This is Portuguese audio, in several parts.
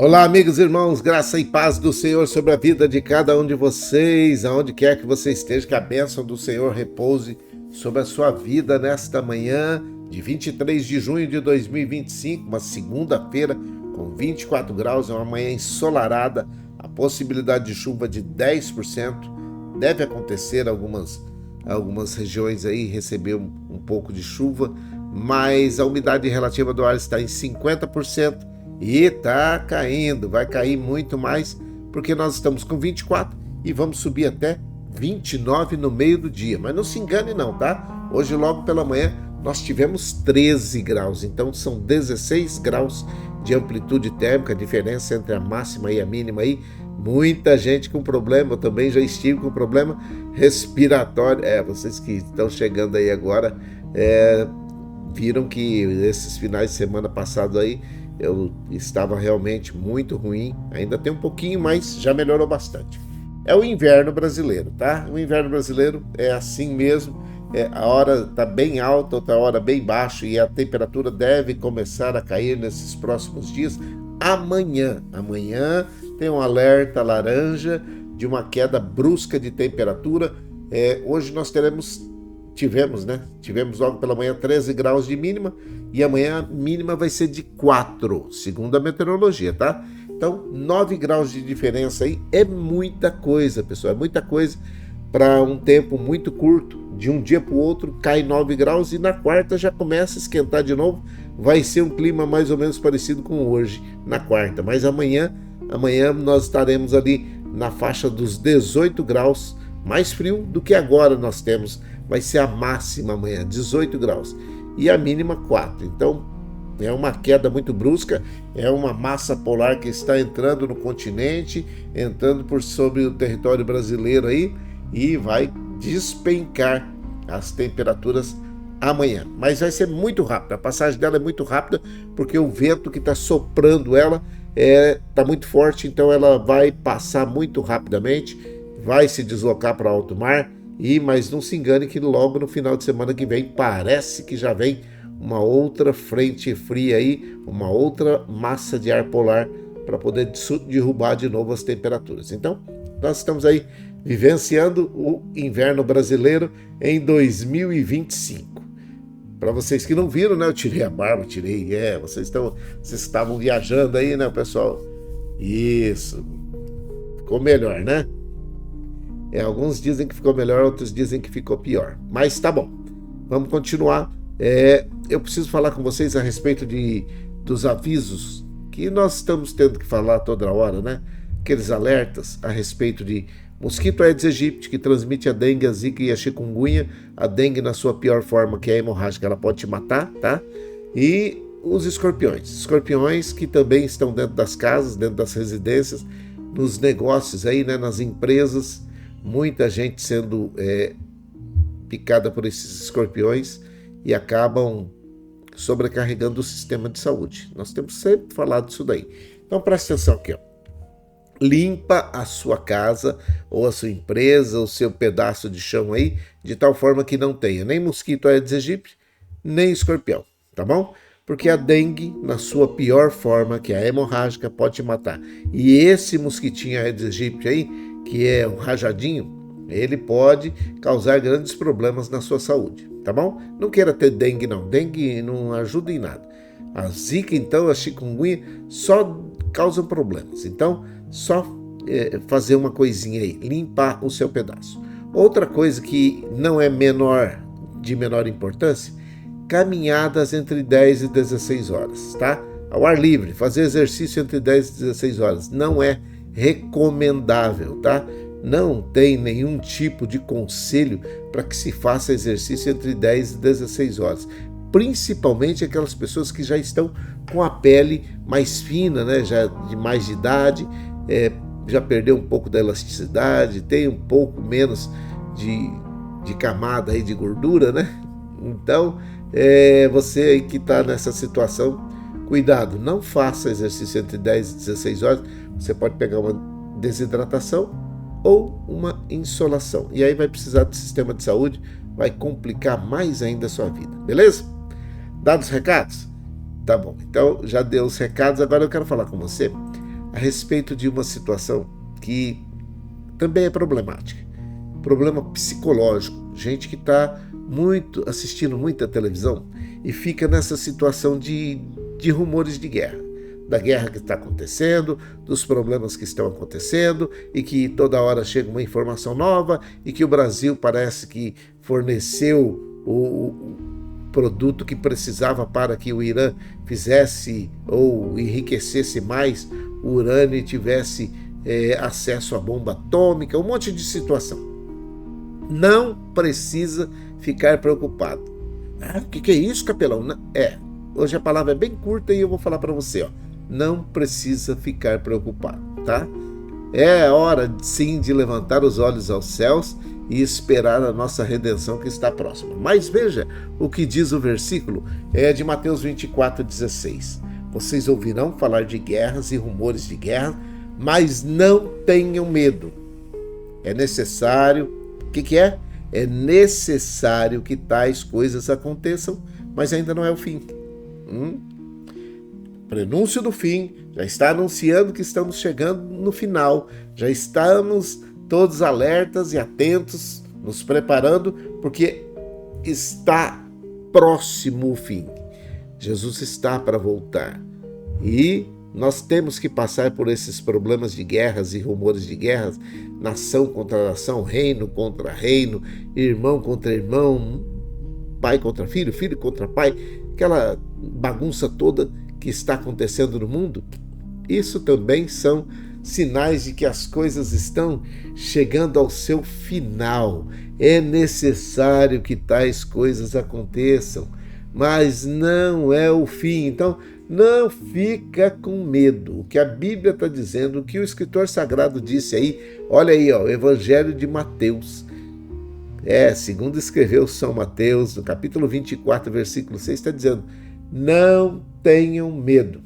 Olá, amigos e irmãos, graça e paz do Senhor sobre a vida de cada um de vocês, aonde quer que você esteja, que a bênção do Senhor repouse sobre a sua vida nesta manhã de 23 de junho de 2025, uma segunda-feira com 24 graus, é uma manhã ensolarada, a possibilidade de chuva de 10%, deve acontecer algumas regiões aí receber um pouco de chuva, mas a umidade relativa do ar está em 50%, e tá caindo, vai cair muito mais, porque nós estamos com 24 e vamos subir até 29 no meio do dia. Mas não se engane não, tá? Hoje logo pela manhã nós tivemos 13 graus, então são 16 graus de amplitude térmica, a diferença entre a máxima e a mínima aí. Muita gente com problema, eu também já estive com problema respiratório. Vocês que estão chegando aí agora, viram que esses finais de semana passados aí, eu estava realmente muito ruim, ainda tem um pouquinho, mas já melhorou bastante. É o inverno brasileiro, tá? O inverno brasileiro é assim mesmo, a hora está bem alta, outra hora bem baixa, e a temperatura deve começar a cair nesses próximos dias. Amanhã tem um alerta laranja de uma queda brusca de temperatura. Hoje nós tivemos logo pela manhã 13 graus de mínima, e amanhã a mínima vai ser de 4, segundo a meteorologia, tá? Então, 9 graus de diferença aí é muita coisa, pessoal, é muita coisa para um tempo muito curto. De um dia para o outro cai 9 graus e na quarta já começa a esquentar de novo. Vai ser um clima mais ou menos parecido com hoje, na quarta, mas amanhã nós estaremos ali na faixa dos 18 graus, mais frio do que agora nós temos. Vai ser a máxima amanhã, 18 graus, e a mínima 4. Então, é uma queda muito brusca, é uma massa polar que está entrando no continente, entrando por sobre o território brasileiro aí, e vai despencar as temperaturas amanhã. Mas vai ser muito rápido, a passagem dela é muito rápida, porque o vento que está soprando ela está muito forte, então ela vai passar muito rapidamente, vai se deslocar para alto mar. Mas não se engane que logo no final de semana que vem parece que já vem uma outra frente fria aí, uma outra massa de ar polar para poder derrubar de novo as temperaturas. Então, nós estamos aí vivenciando o inverno brasileiro em 2025. Para vocês que não viram, né? Eu tirei a barba, vocês estavam viajando aí, né, pessoal? Isso. Ficou melhor, né? Alguns dizem que ficou melhor, outros dizem que ficou pior. Mas tá bom, vamos continuar. Eu preciso falar com vocês a respeito dos avisos que nós estamos tendo que falar toda hora, né? Aqueles alertas a respeito de mosquito Aedes aegypti, que transmite a dengue, a zika e a chikungunya. A dengue na sua pior forma, que é a hemorrágica, ela pode te matar, tá? E os escorpiões que também estão dentro das casas, dentro das residências, nos negócios aí, né? Nas empresas. Muita gente sendo picada por esses escorpiões e acabam sobrecarregando o sistema de saúde. Nós temos sempre falado disso daí. Então presta atenção aqui, ó. Limpa a sua casa ou a sua empresa, o seu pedaço de chão aí, de tal forma que não tenha nem mosquito Aedes aegypti, nem escorpião, tá bom? Porque a dengue, na sua pior forma, que é a hemorrágica, pode te matar. E esse mosquitinho Aedes aegypti aí, que é um rajadinho, ele pode causar grandes problemas na sua saúde, tá bom? Não queira ter dengue não, dengue não ajuda em nada. A zika, então, a chikungunya, só causam problemas. Então, só fazer uma coisinha aí, limpar o seu pedaço. Outra coisa que não é de menor importância, caminhadas entre 10 e 16 horas, tá? Ao ar livre, fazer exercício entre 10 e 16 horas, não é recomendável, tá? Não tem nenhum tipo de conselho para que se faça exercício entre 10 e 16 horas, principalmente aquelas pessoas que já estão com a pele mais fina, né? Já de mais de idade, já perdeu um pouco da elasticidade, tem um pouco menos de camada aí de gordura, né? Então, você aí que está nessa situação, cuidado, não faça exercício entre 10 e 16 horas, você pode pegar uma desidratação ou uma insolação, e aí vai precisar do sistema de saúde, vai complicar mais ainda a sua vida, beleza? Dados os recados? Tá bom, então já deu os recados, agora eu quero falar com você a respeito de uma situação que também é problemática. Problema psicológico. Gente que está assistindo muita televisão e fica nessa situação de rumores de guerra. Da guerra que está acontecendo, dos problemas que estão acontecendo e que toda hora chega uma informação nova e que o Brasil parece que forneceu o produto que precisava para que o Irã fizesse ou enriquecesse mais o urânio e tivesse acesso à bomba atômica, um monte de situação. Não precisa ficar preocupado. O que é isso, capelão? Hoje a palavra é bem curta e eu vou falar para você, não precisa ficar preocupado, tá? É hora, sim, de levantar os olhos aos céus e esperar a nossa redenção que está próxima. Mas veja o que diz o versículo, é de Mateus 24:16. Vocês ouvirão falar de guerras e rumores de guerra, mas não tenham medo. É necessário, o que é? É necessário que tais coisas aconteçam, mas ainda não é o fim. Prenúncio do fim, já está anunciando que estamos chegando no final, já estamos todos alertas e atentos, nos preparando, porque está próximo o fim. Jesus está para voltar e nós temos que passar por esses problemas de guerras e rumores de guerras, nação contra nação, reino contra reino, irmão contra irmão, pai contra filho, filho contra pai, aquela bagunça toda que está acontecendo no mundo. Isso também são sinais de que as coisas estão chegando ao seu final. É necessário que tais coisas aconteçam, mas não é o fim. Então, não fica com medo. O que a Bíblia está dizendo, o que o escritor sagrado disse aí, olha aí, o Evangelho de Mateus. Segundo escreveu São Mateus, no capítulo 24, versículo 6, está dizendo, não tenham medo.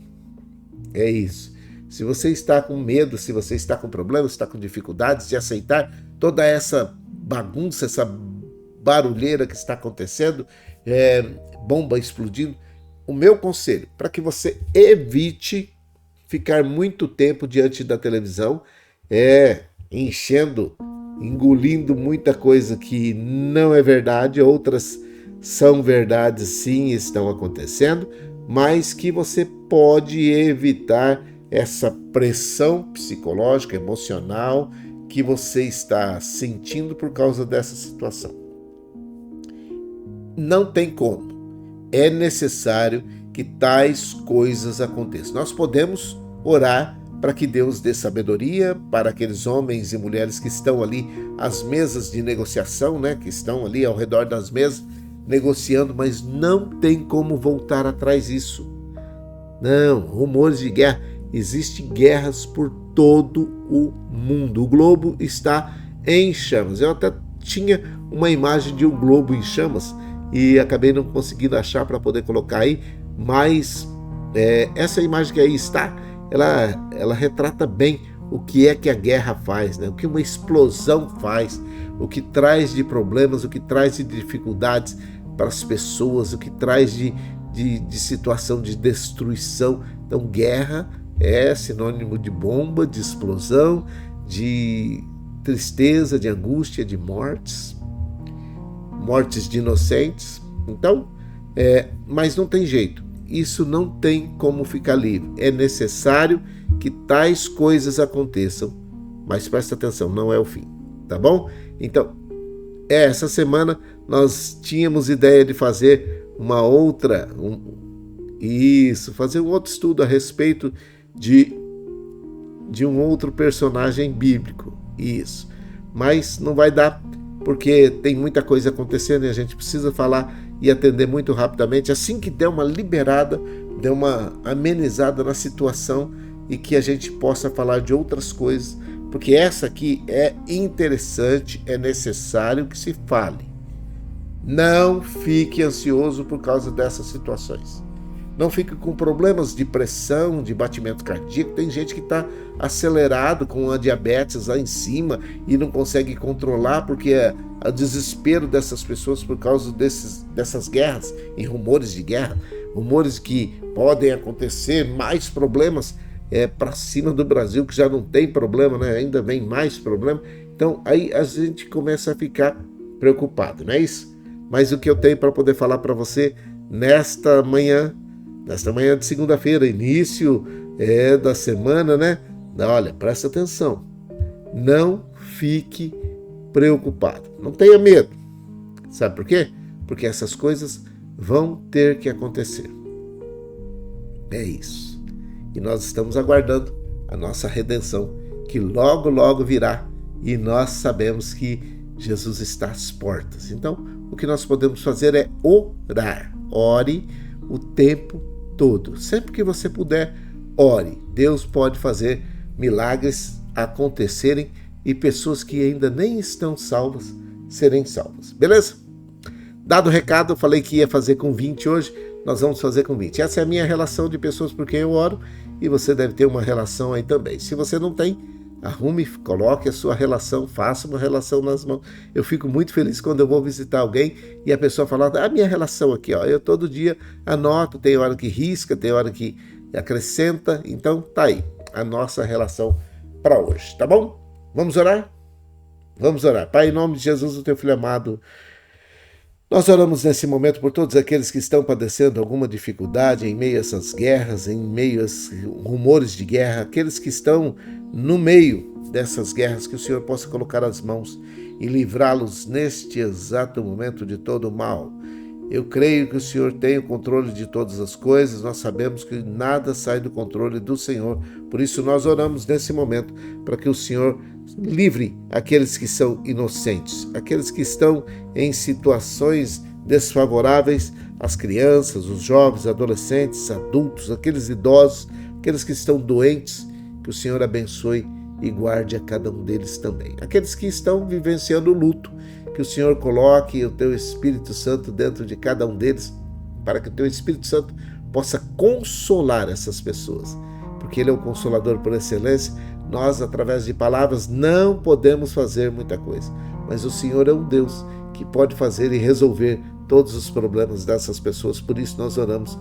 É isso. Se você está com medo, se você está com problemas, está com dificuldades de aceitar toda essa bagunça, essa barulheira que está acontecendo, bomba explodindo, o meu conselho, para que você evite ficar muito tempo diante da televisão, engolindo muita coisa que não é verdade, outras são verdades, sim, estão acontecendo, mas que você pode evitar essa pressão psicológica, emocional que você está sentindo por causa dessa situação. Não tem como. É necessário que tais coisas aconteçam. Nós podemos orar para que Deus dê sabedoria para aqueles homens e mulheres que estão ali às mesas de negociação, que estão ali ao redor das mesas negociando, mas não tem como voltar atrás disso. Não, rumores de guerra. Existem guerras por todo o mundo. O globo está em chamas. Eu até tinha uma imagem de um globo em chamas e acabei não conseguindo achar para poder colocar aí, mas essa imagem que aí está, ela retrata bem o que é que a guerra faz, o que uma explosão faz, o que traz de problemas, o que traz de dificuldades para as pessoas, o que traz de situação de destruição. Então, guerra é sinônimo de bomba, de explosão, de tristeza, de angústia, de mortes de inocentes. Então, mas não tem jeito. Isso não tem como ficar livre. É necessário que tais coisas aconteçam, mas presta atenção, não é o fim, tá bom? Então, essa semana nós tínhamos ideia de fazer fazer um outro estudo a respeito de um outro personagem bíblico, isso. Mas não vai dar, porque tem muita coisa acontecendo e a gente precisa falar e atender muito rapidamente, assim que der uma liberada, der uma amenizada na situação e que a gente possa falar de outras coisas, porque essa aqui é interessante, é necessário que se fale. Não fique ansioso por causa dessas situações. Não fique com problemas de pressão, de batimento cardíaco. Tem gente que está acelerado com a diabetes lá em cima e não consegue controlar porque é o desespero dessas pessoas por causa dessas guerras e rumores de guerra, rumores que podem acontecer mais problemas para cima do Brasil, que já não tem problema, né? Ainda vem mais problema. Então aí a gente começa a ficar preocupado, não é isso? Mas o que eu tenho para poder falar para você nesta manhã de segunda-feira, início da semana, né? Olha, presta atenção, não fique preocupado, não tenha medo. Sabe por quê? Porque essas coisas vão ter que acontecer. É isso. E nós estamos aguardando a nossa redenção, que logo, logo virá, e nós sabemos que Jesus está às portas. Então, o que nós podemos fazer é orar. Ore o tempo todo. Sempre que você puder, ore. Deus pode fazer milagres acontecerem e pessoas que ainda nem estão salvas serem salvas. Beleza? Dado o recado, eu falei que ia fazer com 20 hoje, nós vamos fazer com 20. Essa é a minha relação de pessoas por quem eu oro e você deve ter uma relação aí também. Se você não tem, arrume, coloque a sua relação, faça uma relação nas mãos. Eu fico muito feliz quando eu vou visitar alguém e a pessoa fala, a minha relação aqui, ó, eu todo dia anoto, tem hora que risca, tem hora que acrescenta, então tá aí a nossa relação para hoje, tá bom? Vamos orar? Vamos orar. Pai, em nome de Jesus, o teu filho amado, nós oramos nesse momento por todos aqueles que estão padecendo alguma dificuldade em meio a essas guerras, em meio aos rumores de guerra, aqueles que estão no meio dessas guerras, que o Senhor possa colocar as mãos e livrá-los neste exato momento de todo o mal. Eu creio que o Senhor tem o controle de todas as coisas, nós sabemos que nada sai do controle do Senhor, por isso nós oramos nesse momento para que o Senhor livre aqueles que são inocentes, aqueles que estão em situações desfavoráveis, as crianças, os jovens, adolescentes, adultos, aqueles idosos, aqueles que estão doentes, que o Senhor abençoe e guarde a cada um deles também. Aqueles que estão vivenciando o luto, que o Senhor coloque o teu Espírito Santo dentro de cada um deles, para que o teu Espírito Santo possa consolar essas pessoas, porque Ele é o Consolador por excelência. Nós, através de palavras, não podemos fazer muita coisa, mas o Senhor é um Deus que pode fazer e resolver todos os problemas dessas pessoas. Por isso nós oramos,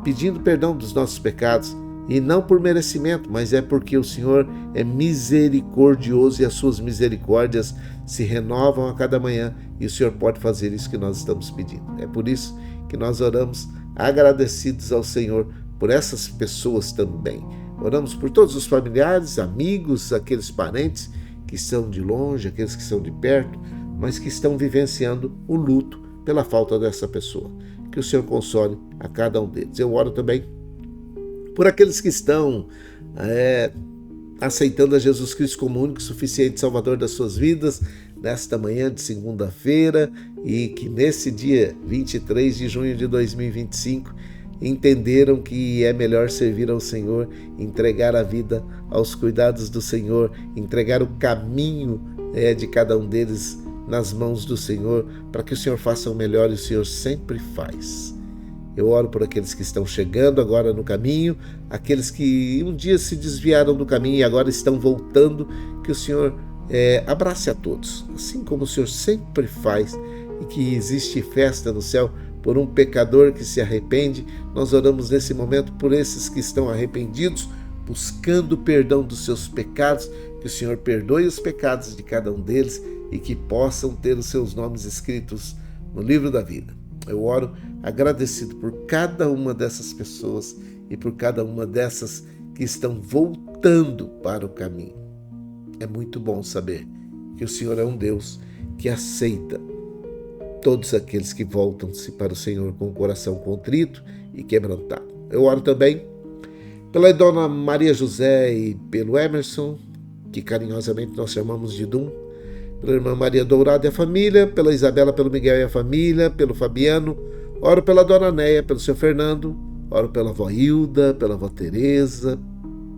pedindo perdão dos nossos pecados, e não por merecimento, mas é porque o Senhor é misericordioso e as suas misericórdias se renovam a cada manhã, e o Senhor pode fazer isso que nós estamos pedindo. É por isso que nós oramos agradecidos ao Senhor por essas pessoas também. Oramos por todos os familiares, amigos, aqueles parentes que estão de longe, aqueles que estão de perto, mas que estão vivenciando o luto pela falta dessa pessoa. Que o Senhor console a cada um deles. Eu oro também por aqueles que estão aceitando a Jesus Cristo como único e suficiente Salvador das suas vidas, nesta manhã de segunda-feira, e que nesse dia 23 de junho de 2025 entenderam que é melhor servir ao Senhor, entregar a vida aos cuidados do Senhor, entregar o caminho de cada um deles nas mãos do Senhor, para que o Senhor faça o melhor, e o Senhor sempre faz. Eu oro por aqueles que estão chegando agora no caminho, aqueles que um dia se desviaram do caminho e agora estão voltando, que o Senhor abrace a todos, assim como o Senhor sempre faz, e que existe festa no céu por um pecador que se arrepende. Nós oramos nesse momento por esses que estão arrependidos, buscando perdão dos seus pecados, que o Senhor perdoe os pecados de cada um deles e que possam ter os seus nomes escritos no livro da vida. Eu oro agradecido por cada uma dessas pessoas e por cada uma dessas que estão voltando para o caminho. É muito bom saber que o Senhor é um Deus que aceita todos aqueles que voltam-se para o Senhor com o coração contrito e quebrantado. Eu oro também pela dona Maria José e pelo Emerson, que carinhosamente nós chamamos de Dum, pela irmã Maria Dourada e a família, pela Isabela, pelo Miguel e a família, pelo Fabiano. Oro pela dona Néia, pelo seu Fernando. Oro pela avó Hilda, pela avó Tereza,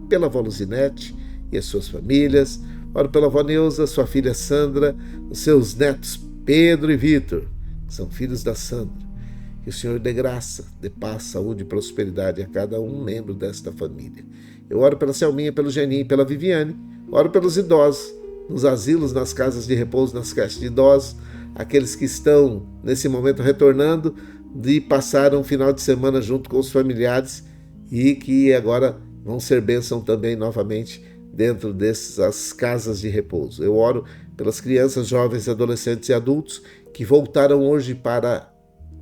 pela avó Luzinete e as suas famílias. Oro pela avó Neuza, sua filha Sandra, os seus netos Pedro e Vitor, que são filhos da Sandra. Que o Senhor dê graça, dê paz, saúde e prosperidade a cada um membro desta família. Eu oro pela Selminha, pelo Geninho e pela Viviane. Oro pelos idosos, nos asilos, nas casas de repouso, nas casas de idosos, aqueles que estão nesse momento retornando de passar um final de semana junto com os familiares e que agora vão ser bênção também novamente dentro dessas casas de repouso. Eu oro pelas crianças, jovens, adolescentes e adultos que voltaram hoje para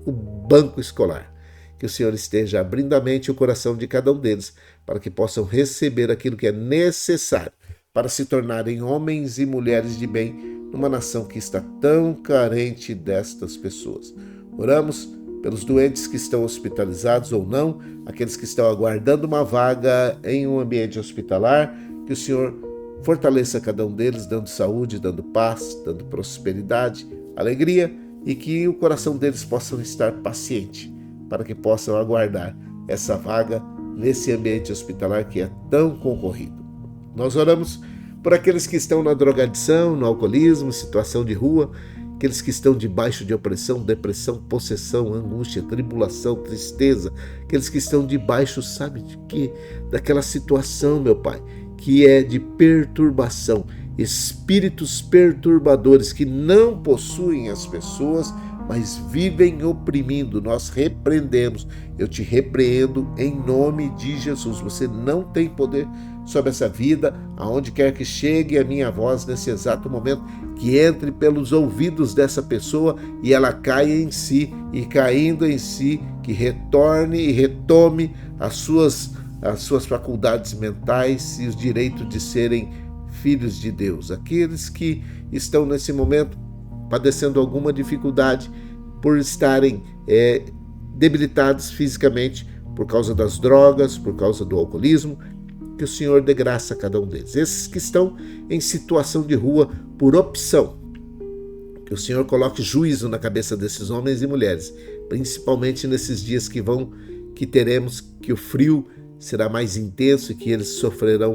o banco escolar. Que o Senhor esteja abrindo a mente e o coração de cada um deles para que possam receber aquilo que é necessário para se tornarem homens e mulheres de bem numa nação que está tão carente destas pessoas. Oramos pelos doentes que estão hospitalizados ou não, aqueles que estão aguardando uma vaga em um ambiente hospitalar, que o Senhor fortaleça cada um deles, dando saúde, dando paz, dando prosperidade, alegria, e que o coração deles possa estar paciente, para que possam aguardar essa vaga nesse ambiente hospitalar que é tão concorrido. Nós oramos por aqueles que estão na drogadição, no alcoolismo, situação de rua, aqueles que estão debaixo de opressão, depressão, possessão, angústia, tribulação, tristeza, aqueles que estão debaixo, sabe de quê? Daquela situação, meu Pai, que é de perturbação, espíritos perturbadores que não possuem as pessoas, mas vivem oprimindo. Nós repreendemos. Eu te repreendo em nome de Jesus. Você não tem poder sobre essa vida, aonde quer que chegue a minha voz nesse exato momento, que entre pelos ouvidos dessa pessoa e ela caia em si, e caindo em si, que retorne e retome as suas faculdades mentais e os direitos de serem filhos de Deus. Aqueles que estão nesse momento padecendo alguma dificuldade por estarem debilitados fisicamente por causa das drogas, por causa do alcoolismo, que o Senhor dê graça a cada um deles. Esses que estão em situação de rua por opção, que o Senhor coloque juízo na cabeça desses homens e mulheres, principalmente nesses dias que teremos, que o frio será mais intenso e que eles sofrerão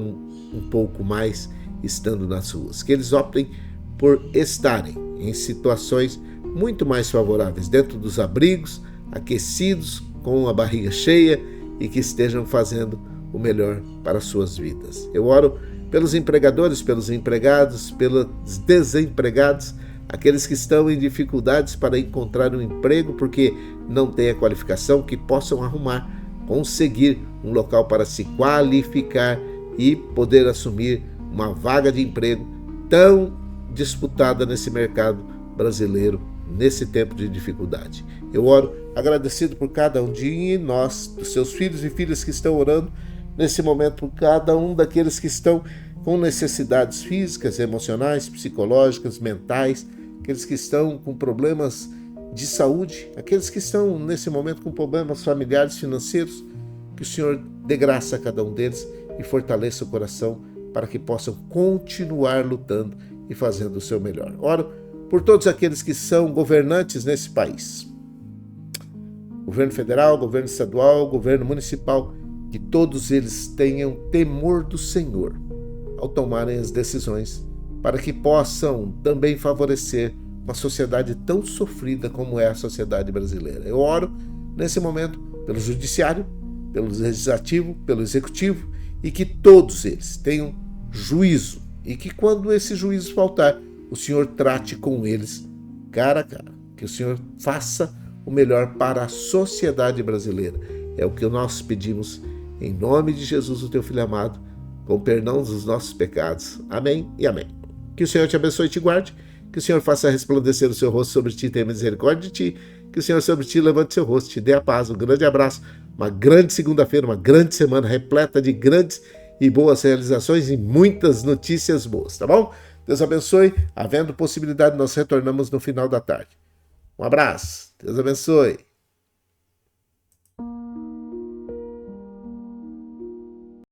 um pouco mais estando nas ruas. Que eles optem por estarem em situações muito mais favoráveis, dentro dos abrigos, aquecidos, com a barriga cheia, e que estejam fazendo o melhor para as suas vidas. Eu oro pelos empregadores, pelos empregados, pelos desempregados, aqueles que estão em dificuldades para encontrar um emprego porque não têm a qualificação, que possam arrumar, conseguir um local para se qualificar e poder assumir uma vaga de emprego tão disputada nesse mercado brasileiro, nesse tempo de dificuldade. Eu oro agradecido por cada um de nós, dos seus filhos e filhas que estão orando nesse momento, por cada um daqueles que estão com necessidades físicas, emocionais, psicológicas, mentais, aqueles que estão com problemas de saúde, aqueles que estão nesse momento com problemas familiares, financeiros, que o Senhor dê graça a cada um deles e fortaleça o coração para que possam continuar lutando e fazendo o seu melhor. Oro por todos aqueles que são governantes nesse país, governo federal, governo estadual, governo municipal, que todos eles tenham temor do Senhor ao tomarem as decisões, para que possam também favorecer uma sociedade tão sofrida como é a sociedade brasileira. Eu oro nesse momento pelo judiciário, pelo legislativo, pelo executivo, e que todos eles tenham juízo, e que quando esse juízo faltar, o Senhor trate com eles cara a cara, que o Senhor faça o melhor para a sociedade brasileira. É o que nós pedimos em nome de Jesus, o teu Filho amado, com perdão dos nossos pecados. Amém e amém. Que o Senhor te abençoe e te guarde, que o Senhor faça resplandecer o seu rosto sobre ti e tenha misericórdia de ti, que o Senhor sobre ti levante seu rosto, te dê a paz, um grande abraço, uma grande segunda-feira, uma grande semana repleta de grandes e boas realizações e muitas notícias boas, tá bom? Deus abençoe. Havendo possibilidade, nós retornamos no final da tarde. Um abraço. Deus abençoe.